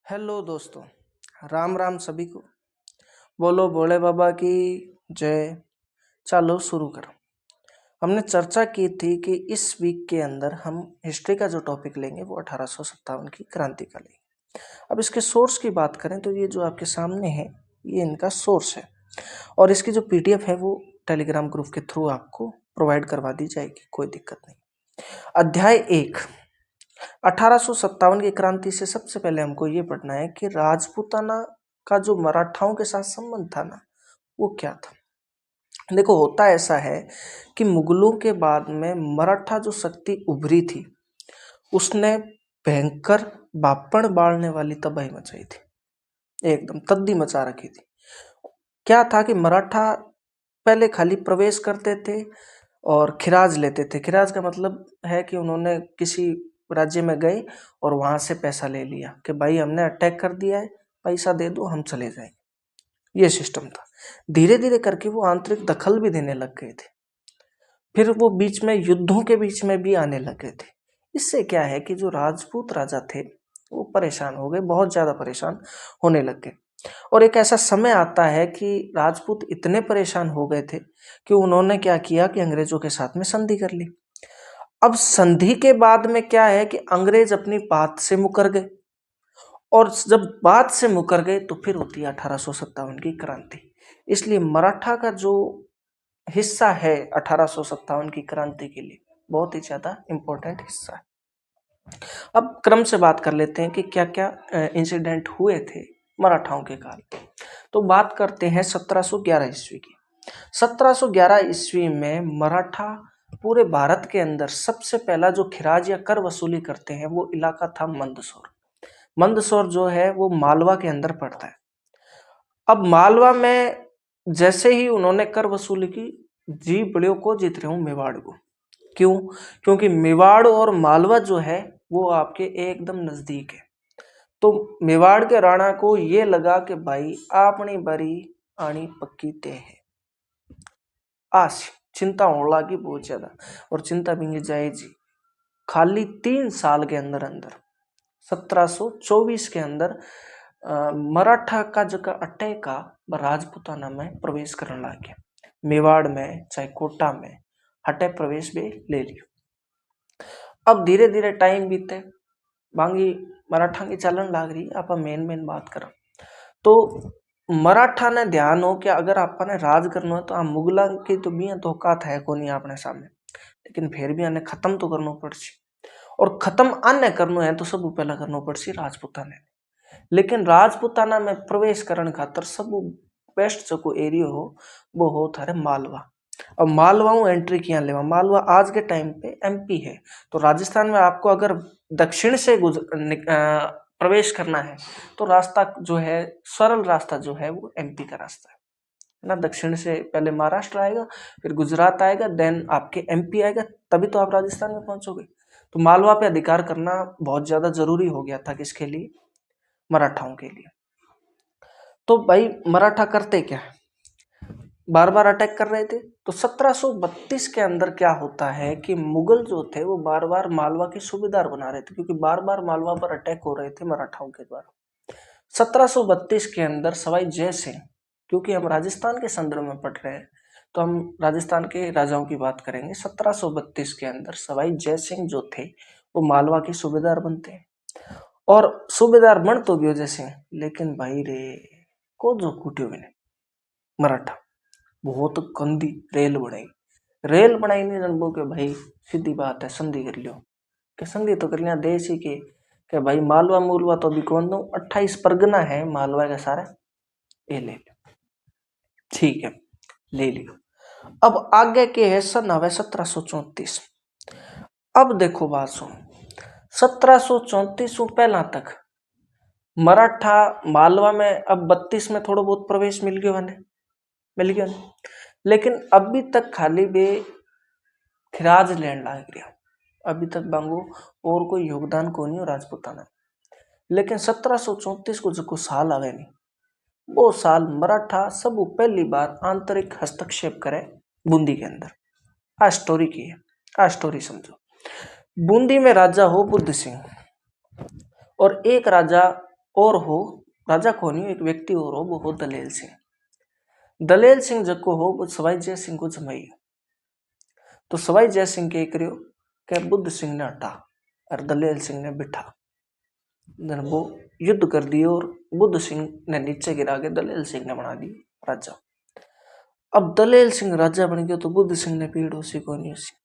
Hello दोस्तों, राम राम सभी को। बोलो भोले बाबा की जय। चलो शुरू करो। हमने चर्चा की थी कि इस वीक के अंदर हम हिस्ट्री का जो टॉपिक लेंगे वो 1857 की क्रांति का लेंगे। अब इसके सोर्स की बात करें तो ये जो आपके सामने है ये इनका सोर्स है और इसकी जो पीडीएफ है वो टेलीग्राम ग्रुप के थ्रू आपको प्रोवाइड करवा दी जाएगी, कोई दिक्कत नहीं। अध्याय 1, 1857 की क्रांति से सबसे पहले हमको ये पढ़ना है कि राजपूताना का जो मराठाओं के साथ संबंध था ना वो क्या था। देखो, होता ऐसा है कि मुगलों के बाद में मराठा जो शक्ति उभरी थी उसने भयंकर बापण बाढ़ने वाली तबाही मचाई थी, एकदम तद्दी मचा रखी थी। क्या था कि मराठा पहले खाली प्रवेश करते थे और खिराज लेते थे। खिराज का मतलब है कि उन्होंने किसी राज्य में गए और वहां से पैसा ले लिया कि भाई हमने अटैक कर दिया है, पैसा दे दो हम चले जाएंगे। ये सिस्टम था। धीरे धीरे करके वो आंतरिक दखल भी देने लग गए थे। फिर वो बीच में युद्धों के बीच में भी आने लगे थे। इससे क्या है कि जो राजपूत राजा थे वो परेशान हो गए, बहुत ज्यादा परेशान होने लग गए। और एक ऐसा समय आता है कि राजपूत इतने परेशान हो गए थे कि उन्होंने क्या किया कि अंग्रेजों के साथ में संधि कर ली। अब संधि के बाद में क्या है कि अंग्रेज अपनी बात से मुकर गए और जब बात से मुकर गए तो फिर होती है 1857 की क्रांति। इसलिए मराठा का जो हिस्सा है 1857 की क्रांति के लिए बहुत ही ज्यादा इंपॉर्टेंट हिस्सा है। अब क्रम से बात कर लेते हैं कि क्या क्या इंसिडेंट हुए थे मराठाओं के काल में। तो बात करते हैं 1711 ईस्वी की। 1711 ईस्वी में मराठा पूरे भारत के अंदर सबसे पहला जो खिराज या कर वसूली करते हैं वो इलाका था मंदसौर। मंदसौर जो है वो मालवा के अंदर पड़ता है। अब मालवा में जैसे ही उन्होंने कर वसूली की, जी बड़ियों को जीत रहे हूं मेवाड़ को। क्यों? क्योंकि मेवाड़ और मालवा जो है वो आपके एकदम नजदीक है। तो मेवाड़ के राणा को ये लगा कि भाई अपनी बारी आनी पक्की तय है। आज चिंता होने लगी बहुत ज्यादा, और चिंता भी जायज। खाली 3 साल के अंदर अंदर 1724 के अंदर मराठा का जगह अटैक का राजपूताना में प्रवेश करने लग गया। मेवाड़ में चाहे कोटा में हटे प्रवेश भी ले लियो। अब धीरे धीरे टाइम बीते, बांगी मराठा की चलन लाग रही। आप मेन बात करें तो मराठा ने ध्यान हो कि अगर आपने राज करना है तो मुगला की तो भी औकात है को नहीं अपने सामने, लेकिन फिर भी आने खत्म तो करना पड़सी। और खत्म आने करना है तो सब पहला करना पड़सी राजपूताना। लेकिन राजपूताना में प्रवेश करने खातर सब बेस्ट जो एरिया हो वो हो थारे मालवा। अब मालवा एंट्री किया लेवा। मालवा आज के टाइम पे एमपी है। तो राजस्थान में आपको अगर दक्षिण से प्रवेश करना है तो रास्ता जो है, सरल रास्ता जो है वो एमपी का रास्ता है ना। दक्षिण से पहले महाराष्ट्र आएगा, फिर गुजरात आएगा, देन आपके एमपी आएगा, तभी तो आप राजस्थान में पहुंचोगे। तो मालवा पे अधिकार करना बहुत ज्यादा जरूरी हो गया था। किसके लिए? मराठाओं के लिए। तो भाई मराठा करते क्या है, बार बार अटैक कर रहे थे। तो 1732 के अंदर क्या होता है कि मुगल जो थे वो बार बार मालवा के सूबेदार बना रहे थे, क्योंकि बार बार मालवा पर अटैक हो रहे थे मराठाओं के द्वारा। 1732 के अंदर सवाई जय सिंह, क्योंकि हम राजस्थान के संदर्भ में पढ़ रहे हैं तो हम राजस्थान के राजाओं की बात करेंगे। 1732 के अंदर सवाई जय सिंह जो थे वो मालवा के सूबेदार बनते हैं। और सूबेदार बन तो गयो जय सिंह, लेकिन भाई रे को जो कूट्यो भी नहीं मराठा। बहुत गंदी रेल बनाई। रेल बनाई नहीं जनबो के भाई सीधी बात है संधि कर लियो। के संधि तो कर लिया देश ही के भाई मालवा मूलवा तो अभी कौन दो 28 परगना है मालवा का सारा, ये ले लो। ठीक है, ले लियो। अब आगे के है सन हवे 1734। अब देखो बात सुनो, 1734 पहला तक मराठा मालवा में, अब 32 में थोड़ा बहुत प्रवेश मिल गया ने, मिल गया ने। लेकिन अभी तक खाली बे खिराज लैंड लाग गया। अभी तक बांगो और कोई योगदान को नहीं हो राजपूताना। लेकिन 1734 को जो साल आवे नहीं, वो साल मराठा सब पहली बार आंतरिक हस्तक्षेप करे बूंदी के अंदर। आ स्टोरी की है, आ स्टोरी समझो। बूंदी में राजा हो बुद्ध सिंह और एक राजा और हो, राजा को नहीं, एक व्यक्ति और हो, वो हो दलेल सिंह। दलेल सिंह जको हो वो सवाई जय सिंह को जमाई। तो सवाई जय सिंह के करियो के बुद्ध सिंह ने हटा और दलेल सिंह ने बिठा, वो युद्ध कर दिए और बुद्ध सिंह ने नीचे गिरा के दलेल सिंह ने बना दिया राजा। अब दलेल सिंह राजा बन गया तो बुद्ध सिंह ने पीड़ उसी को नहीं उसी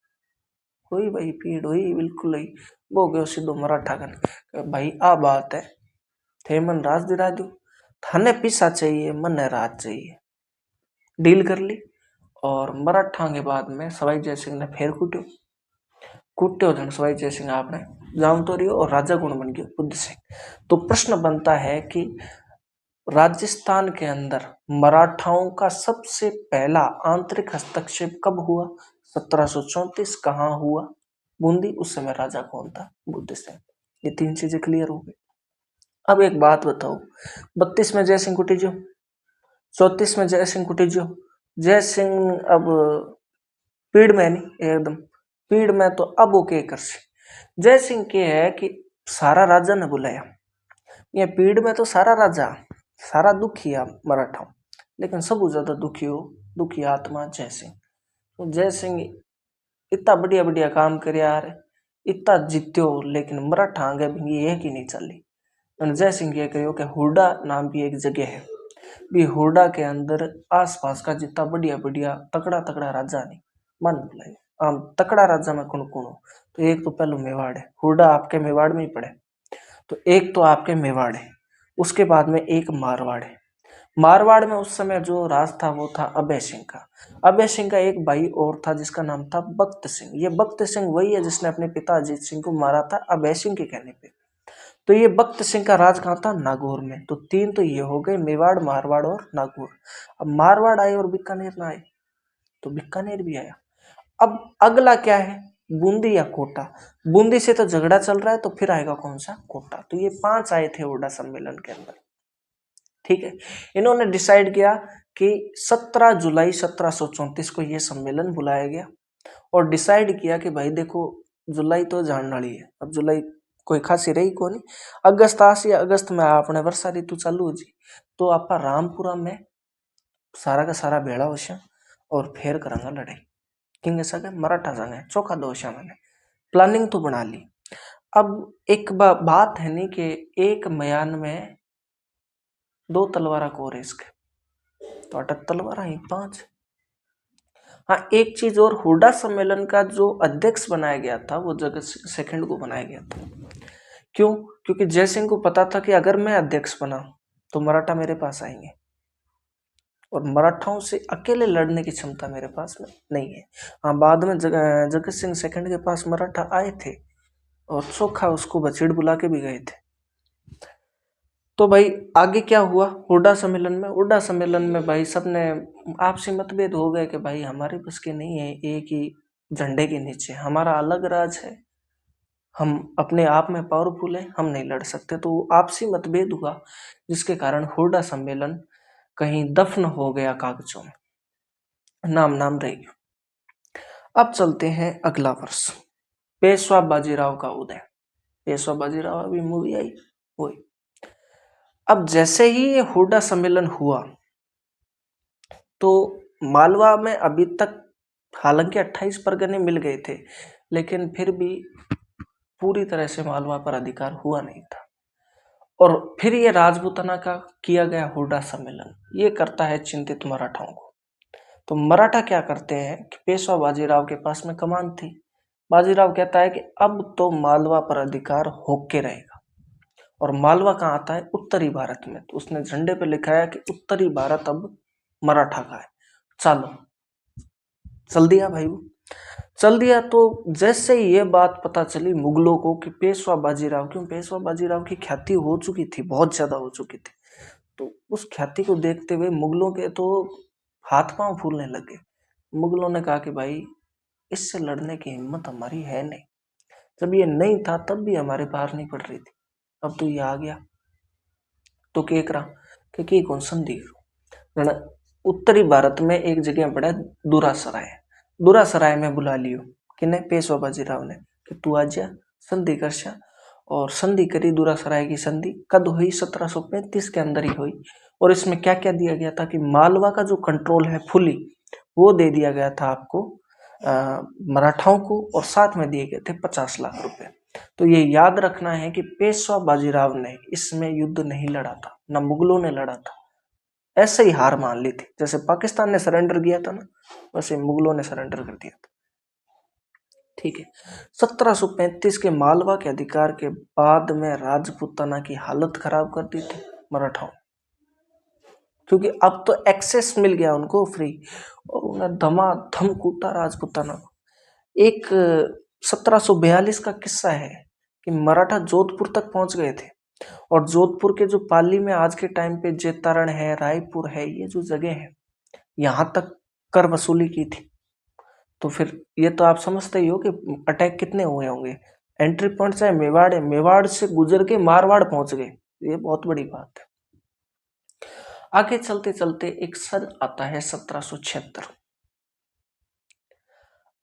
हुई भाई, पीड़ हुई बिल्कुल ही। वो गयो सीधो मराठा कन, भाई आ बात है, थे मन राज दिला दो, थाने पिसा चाहिए मन राज चाहिए, डील कर ली। और मराठा के बाद में सवाई जय सिंह ने फिर कूट्यो जन सवाई जय सिंह आपने जाम तो रियो और राजा गुण बन गया बुद्ध सिंह। तो प्रश्न बनता है कि राजस्थान के अंदर मराठाओं का सबसे पहला आंतरिक हस्तक्षेप कब हुआ? 1734। कहाँ हुआ? बूंदी। उस समय राजा कौन था? बुद्ध सिंह। ये तीन चीजें क्लियर हो गई। अब एक बात बताओ, 32 में जय सिंह कुटीजो, 34 में जय सिंह कुटीजो, जय सिंह अब पीड़ में नहीं, एकदम पीड़ में। तो अब वो क्या कर से जय सिंह के है कि सारा राजा ने बुलाया, ये पीड़ में तो सारा राजा सारा दुखी है मराठा, लेकिन सब ज्यादा दुखी आत्मा जय सिंह। तो जय सिंह इतना बढ़िया बढ़िया काम कर यार, इतना जीत्यो, लेकिन मराठा आगे भी एक ही नहीं चली। जय सिंह ये कहो कि हुडा नाम की एक जगह है, भी हुडा के अंदर आसपास का जितना बढ़िया बढ़िया तकड़ा तकड़ा राजा नहीं मन बुलाए। आम तकड़ा राजा में कौन कौन हो? तो एक तो पहलू मेवाड़ है, हुडा आपके मेवाड़ में ही पड़े, तो एक तो आपके मेवाड़ है, उसके बाद में एक मारवाड़ है। मारवाड़ में उस समय जो राज था वो था अभय सिंह का। अभय सिंह का एक भाई और था जिसका नाम था बख्त सिंह। ये बख्त सिंह वही है जिसने अपने पिता अजीत सिंह को मारा था अभय सिंह के कहने पे। तो ये बख्त सिंह का राज कहाँ था? नागौर में। तो तीन तो ये हो गए, मेवाड़, मारवाड़ और नागौर। अब मारवाड़ आए और बीकानेर ना आए, तो बीकानेर भी आया। अब अगला क्या है? बूंदी या कोटा। बूंदी से तो झगड़ा चल रहा है, तो फिर आएगा कौन सा? कोटा। तो ये 5 आए थे ओडा सम्मेलन के अंदर। ठीक है, इन्होंने डिसाइड किया कि 17 जुलाई 1734 को यह सम्मेलन बुलाया गया और डिसाइड किया कि भाई देखो जुलाई तो जान वाली है, अब जुलाई कोई खासी रही को नहीं, अगस्त आसी, अगस्त में आपने वर्षा ऋतु चालू हो जी, तो आप रामपुरा में सारा का सारा भेड़ा होशा और फिर करांगा लड़ाई, किंग सके मराठा संगे चौका दोषा। मैंने प्लानिंग तो बना ली। अब एक बात है नहीं कि एक म्यान में 2 तलवारा को रिस्क, तो 8 तलवारा ही 5। हाँ, एक चीज और, हुडा सम्मेलन का जो अध्यक्ष बनाया गया था वो जगत सिंह सेकंड को बनाया गया था। क्यों? क्योंकि जयसिंह को पता था कि अगर मैं अध्यक्ष बना तो मराठा मेरे पास आएंगे और मराठाओं से अकेले लड़ने की क्षमता मेरे पास में नहीं है। हाँ, बाद में जगत सिंह सेकंड के पास मराठा आए थे और चोखा उसको बछीड़ बुला के भी गए थे। तो भाई आगे क्या हुआ हुडा सम्मेलन में? हुडा सम्मेलन में भाई सबने आपसी मतभेद हो गए कि भाई हमारे बस के नहीं है, एक ही झंडे के नीचे हमारा अलग राज है, हम अपने आप में पावरफुल है, हम नहीं लड़ सकते। तो आपसी मतभेद हुआ जिसके कारण हुडा सम्मेलन कहीं दफन हो गया कागजों में, नाम रह गया। अब चलते हैं अगला वर्ष, पेशवा बाजीराव का उदय। पेशवा बाजीराव अभी मूवी आई वही। अब जैसे ही ये हुडा सम्मेलन हुआ तो मालवा में अभी तक हालांकि 28 परगने मिल गए थे, लेकिन फिर भी पूरी तरह से मालवा पर अधिकार हुआ नहीं था। और फिर ये राजपूताना का किया गया हुडा सम्मेलन, ये करता है चिंतित मराठाओं को। तो मराठा क्या करते हैं कि पेशवा बाजीराव के पास में कमान थी, बाजीराव कहता है कि अब तो मालवा पर अधिकार होके रहेगा। और मालवा कहाँ आता है? उत्तरी भारत में। तो उसने झंडे पे लिखा है कि उत्तरी भारत अब मराठा का है, चलो चल दिया भाई, वो चल दिया। तो जैसे ही ये बात पता चली मुगलों को कि पेशवा बाजीराव, क्यों पेशवा बाजीराव की ख्याति हो चुकी थी, बहुत ज्यादा हो चुकी थी, तो उस ख्याति को देखते हुए मुगलों के तो हाथ पांव फूलने लगे। मुगलों ने कहा कि भाई इससे लड़ने की हिम्मत हमारी है नहीं, जब ये नहीं था तब भी हमारे पार नहीं पड़ रही थी, अब तो ये आ गया तो केकरा कि कौन संधि। उत्तरी भारत में एक जगह पड़ा दूरासराय, दूरासराय में बुला लियो किने? पेशवा बाजीराव ने कि तू आ जा संधि कर। और संधि करी, दूरासराय की संधि कब हुई? 1735 के अंदर ही हुई। और इसमें क्या क्या दिया गया था कि मालवा का जो कंट्रोल है फुली वो दे दिया गया था आपको मराठाओं को, और साथ में दिए गए थे 50 लाख रुपए। तो ये याद रखना है कि पेशवा बाजीराव ने इसमें युद्ध नहीं लड़ा था, ना मुगलों ने लड़ा था, ऐसे ही हार मान ली थी। जैसे पाकिस्तान ने सरेंडर किया था ना, वैसे मुगलों ने सरेंडर कर दिया था। ठीक है। 1735 के मालवा के अधिकार के बाद में राजपूताना की हालत खराब कर दी थी मराठाओं, क्योंकि अब तो एक्सेस मिल गया उनको फ्री, और उन्हें धमाधम कूटा राजपूताना को। एक 1742 का किस्सा है कि मराठा जोधपुर तक पहुंच गए थे, और जोधपुर के जो पाली में आज के टाइम पे जेतारण है, रायपुर है, ये जो जगह है, यहां तक कर वसूली की थी। तो फिर ये तो आप समझते ही हो कि अटैक कितने हुए होंगे। एंट्री पॉइंट चाहे मेवाड़ है, मेवाड़ से गुजर के मारवाड़ पहुंच गए, ये बहुत बड़ी बात है। आगे चलते चलते एक सन आता है 1776।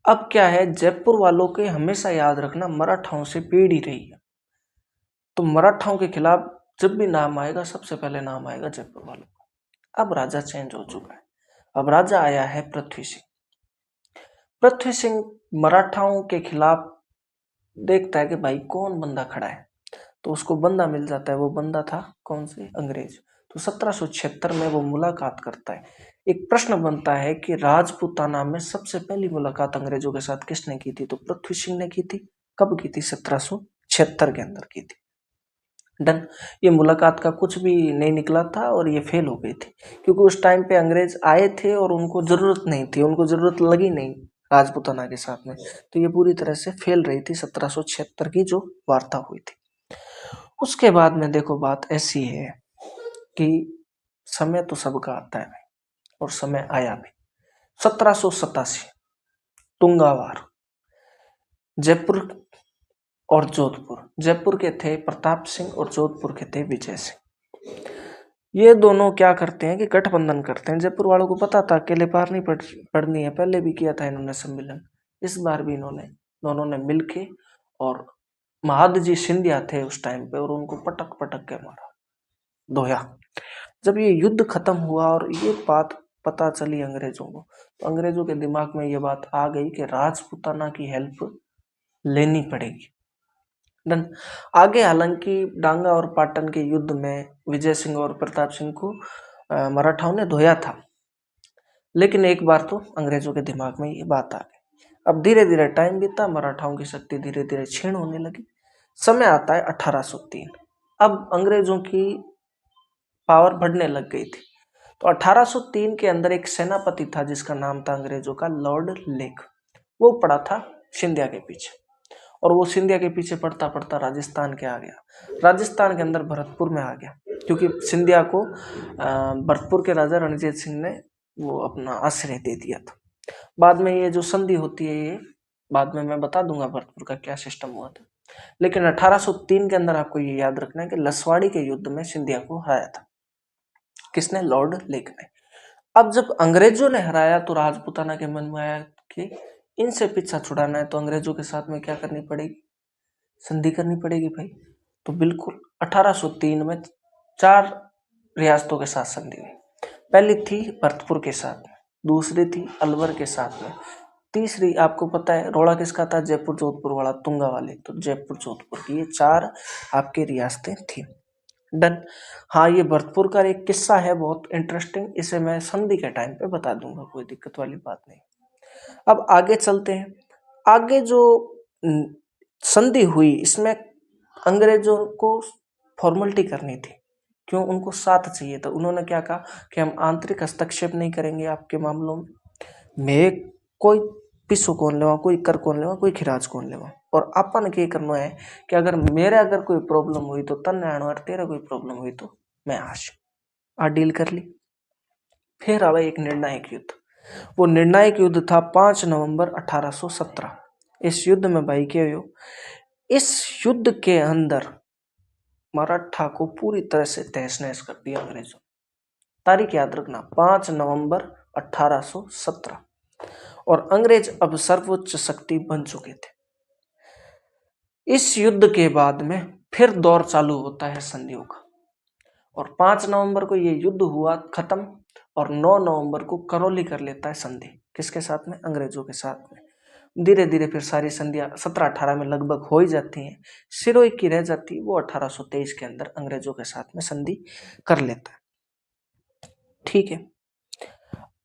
अब क्या है, जयपुर वालों के हमेशा याद रखना मराठाओं से पीड़ ही रही है, तो मराठाओं के खिलाफ जब भी नाम आएगा सबसे पहले नाम आएगा जयपुर वालों का। अब राजा चेंज हो चुका है, अब राजा आया है पृथ्वी सिंह। पृथ्वी सिंह मराठाओं के खिलाफ देखता है कि भाई कौन बंदा खड़ा है, तो उसको बंदा मिल जाता है। वो बंदा था कौन से? अंग्रेज। तो 1776 में वो मुलाकात करता है। एक प्रश्न बनता है कि राजपूताना में सबसे पहली मुलाकात अंग्रेजों के साथ किसने की थी? तो पृथ्वी सिंह ने की थी। कब की थी? 1776 के अंदर की थी। डन। ये मुलाकात का कुछ भी नहीं निकला था और ये फेल हो गई थी, क्योंकि उस टाइम पे अंग्रेज आए थे और उनको जरूरत नहीं थी, उनको जरूरत लगी नहीं राजपूताना के साथ में, तो ये पूरी तरह से फेल रही थी 1776 की जो वार्ता हुई थी। उसके बाद में देखो बात ऐसी है कि समय तो सबका आता है और समय आया भी। 1787 तुंगावार, जयपुर और जोधपुर। जयपुर के थे प्रताप सिंह और जोधपुर के थे विजय सिंह। ये दोनों क्या करते हैं कि गठबंधन करते हैं। जयपुर वालों को पता था अकेले पार नहीं पड़नी है, पहले भी किया था इन्होंने सम्मेलन, इस बार भी इन्होंने दोनों ने मिलके, और महादजी सिंधिया थे उस टाइम पे, और उनको पटक पटक के मारा, धोया। जब ये युद्ध खत्म हुआ और ये बात पता चली अंग्रेजों को, तो अंग्रेजों के दिमाग में ये बात आ गई कि राजपूताना की हेल्प लेनी पड़ेगी। डन। आगे हालांकि डांगा और पाटन के युद्ध में विजय सिंह और प्रताप सिंह को मराठाओं ने धोया था, लेकिन एक बार तो अंग्रेजों के दिमाग में ये बात आ गई। अब धीरे धीरे टाइम बीता, मराठाओं की शक्ति धीरे धीरे क्षीण होने लगी। समय आता है 1803। अब अंग्रेजों की पावर बढ़ने लग गई थी, तो 1803 के अंदर एक सेनापति था जिसका नाम था अंग्रेजों का लॉर्ड लेक। वो पड़ा था सिंधिया के पीछे, और वो सिंधिया के पीछे पढ़ता पढ़ता राजस्थान के आ गया। राजस्थान के अंदर भरतपुर में आ गया, क्योंकि सिंधिया को भरतपुर के राजा रणजीत सिंह ने वो अपना आश्रय दे दिया था। बाद में ये जो संधि होती है, ये बाद में मैं बता दूंगा भरतपुर का क्या सिस्टम हुआ था। लेकिन 1803 के अंदर आपको ये याद रखना है कि लसवाड़ी के युद्ध में सिंधिया को हराया था। किसने? लॉर्ड लेक ने। अब जब अंग्रेजों ने हराया तो राजपूताना के मन में आया कि इनसे पीछा छुड़ाना है तो अंग्रेजों के साथ में क्या करनी पड़ेगी? संधि करनी पड़ेगी भाई। तो बिल्कुल 1803 में 4 रियासतों के साथ संधि हुई। पहली थी भरतपुर के साथ में, दूसरी थी अलवर के साथ में, तीसरी आपको पता है रोड़ा किसका था? जयपुर जोधपुर वाला, तुंगा वाले, तो जयपुर जोधपुर की ये 4 आपकी रियासतें थी। डन। हाँ, ये भरतपुर का एक किस्सा है बहुत इंटरेस्टिंग, इसे मैं संधि के टाइम पे बता दूंगा, कोई दिक्कत वाली बात नहीं। अब आगे चलते हैं। आगे जो संधि हुई, इसमें अंग्रेजों को फॉर्मेलिटी करनी थी। क्यों? उनको साथ चाहिए था। उन्होंने क्या कहा कि हम आंतरिक हस्तक्षेप नहीं करेंगे आपके मामलों में, मैं कोई पिसु कौन लेवा, कोई कर कौन लेवा, कोई खिराज कौन लेवा, और अपन के करना है कि अगर मेरे अगर कोई प्रॉब्लम हुई तो तन आना, और तेरे कोई प्रॉब्लम हुई तो मैं आ डील कर ली। फिर आवा एक निर्णायक युद्ध। वो निर्णायक युद्ध था 5 नवंबर 1817। इस युद्ध में भाई क्या हो, इस युद्ध के अंदर मराठा को पूरी तरह से तहस नहस कर दिया अंग्रेजों। तारीख याद रखना, 5 नवंबर 1817, और अंग्रेज अब सर्वोच्च शक्ति बन चुके थे। इस युद्ध के बाद में फिर दौर चालू होता है संधियों का, और 5 नवंबर को ये युद्ध हुआ खत्म, और 9 नवंबर को करौली कर लेता है संधि, किसके साथ में? अंग्रेजों के साथ में। धीरे धीरे फिर सारी संधियां 17-18 में लगभग हो ही जाती हैं, सिर्फ एक की रह जाती है, वो 1823 के अंदर अंग्रेजों के साथ में संधि कर लेता है। ठीक है,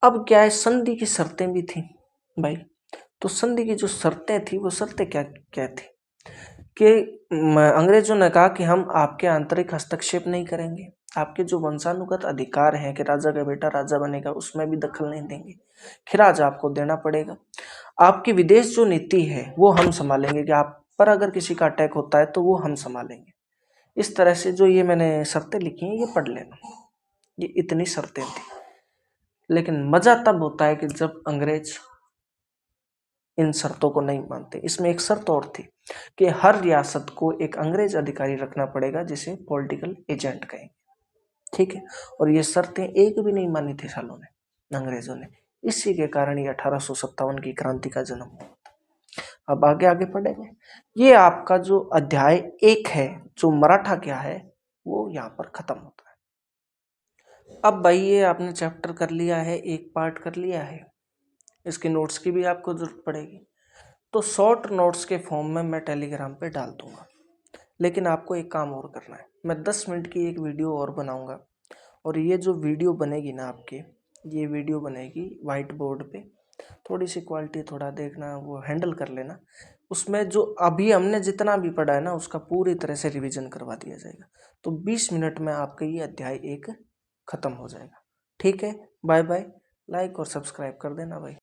अब क्या है, संधि की शर्तें भी थी भाई। तो संधि की जो शर्तें थी वो शर्तें क्या क्या थी कि अंग्रेजों ने कहा कि हम आपके आंतरिक हस्तक्षेप नहीं करेंगे, आपके जो वंशानुगत अधिकार हैं कि राजा का बेटा राजा बनेगा उसमें भी दखल नहीं देंगे, खिराज आपको देना पड़ेगा, आपकी विदेश जो नीति है वो हम संभालेंगे, कि आप पर अगर किसी का अटैक होता है तो वो हम संभालेंगे। इस तरह से जो ये मैंने शर्तें लिखी हैं ये पढ़ लेना, ये इतनी शर्तें थी। लेकिन मजा तब होता है कि जब अंग्रेज इन शर्तों को नहीं मानते। इसमें एक शर्त और थी कि हर रियासत को एक अंग्रेज अधिकारी रखना पड़ेगा जिसे पॉलिटिकल एजेंट कहेंगे। ठीक है, और ये शर्तें एक भी नहीं मानी थी सालों ने अंग्रेजों ने। इसी के कारण ये 1857 की क्रांति का जन्म हुआ। अब आगे आगे पढ़ेंगे। ये आपका जो अध्याय 1 है, जो मराठा क्या है, वो यहाँ पर खत्म होता है। अब भाई ये आपने चैप्टर कर लिया है, एक पार्ट कर लिया है, इसके नोट्स की भी आपको जरूरत पड़ेगी। तो शॉर्ट नोट्स के फॉर्म में मैं टेलीग्राम पे डाल दूंगा, लेकिन आपको एक काम और करना है। मैं 10 मिनट की एक वीडियो और बनाऊंगा, और ये जो वीडियो बनेगी ना आपके, ये वीडियो बनेगी वाइट बोर्ड पे, थोड़ी सी क्वालिटी थोड़ा देखना, वो हैंडल कर लेना। उसमें जो अभी हमने जितना भी पढ़ा है ना उसका पूरी तरह से रिवीजन करवा दिया जाएगा। तो 20 मिनट में आपका ये अध्याय 1 खत्म हो जाएगा। ठीक है, बाय बाय। लाइक और सब्सक्राइब कर देना भाई।